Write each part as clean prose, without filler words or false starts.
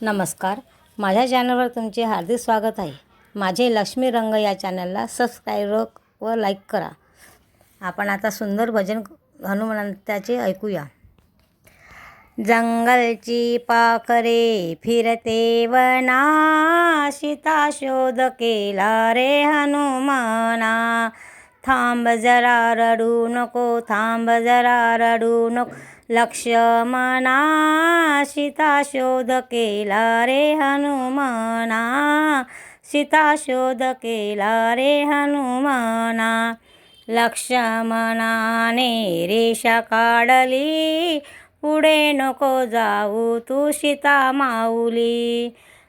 नमस्कार, माझ्या चॅनलवर तुमचे हार्दिक स्वागत आहे. माझे लक्ष्मी रंग या चॅनलला सबस्क्राईब व लाईक करा. आपण आता सुंदर भजन हनुमंताचे ऐकूया. जंगलची पाखरे फिरते वना, सीता शोध केला रे हनुमाना. थांब जरा रडू नको, थांब जरा रडू नको, लक्ष्मणा सीता शोध केला रे हनुमाना. सीता शोध केला रे हनुमाना. लक्ष्मणाने रेषा काढली, पुढे नको जाऊ तू सीता माऊली.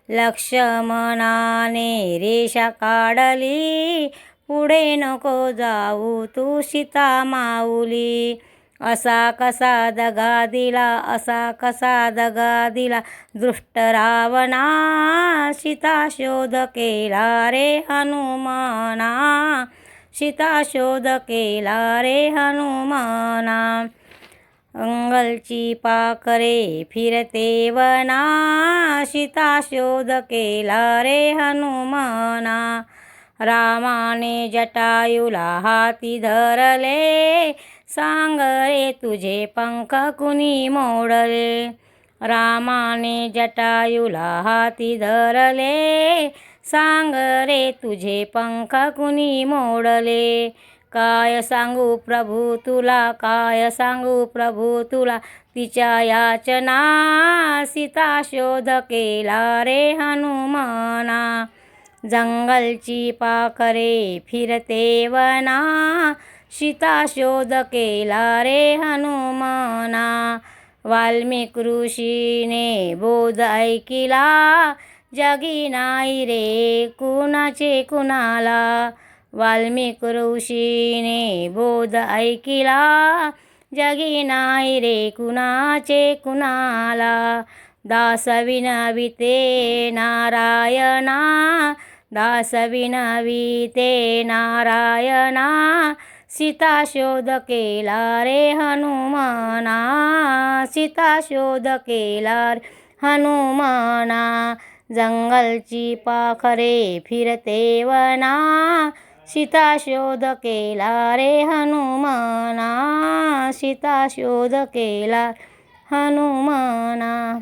लक्ष्मणाने रेषा काढली, पुढे नको जाऊ तू सीता माऊली. असा कसा दगा दिला, असा कसा दगा दिला, दुष्ट रावणा सीता शोध केला रे हनुमाना. सीता शोध केला रे हनुमाना. जंगलची पाखरे फिरते वना, सीता शोध केला रे हनुमाना. रामाने जटायूला हाती धरले, सांग रे तुझे पंख कुणी मोडले. रामाने जटायूला हाती धरले, सांग रे तुझे पंख कुणी मोडले. काय सांगू प्रभू तुला, काय सांगू प्रभू तुला, तिच्या याचना सीता शोध केला रे हनुमाना. जंगलची पाखरे फिरते वना, सीता शोध केला रे हनुमाना. वाल्मिक ऋषीने बोध ऐकिला, जगी नाही रे कुणाचे कुणाला. वाल्मिक ऋषीने बोध ऐकिला, जगी नाही रे कुणाचे कुणाला. दास विनविते नारायणा, दास विनविते नारायणा. सीता शोध केला रे हनुमाना. सीता शोध केला रे हनुमाना. जंगलची पाखरे फिरते वना, सीता शोध केला रे हनुमाना. सीता शोध केला हनुमाना.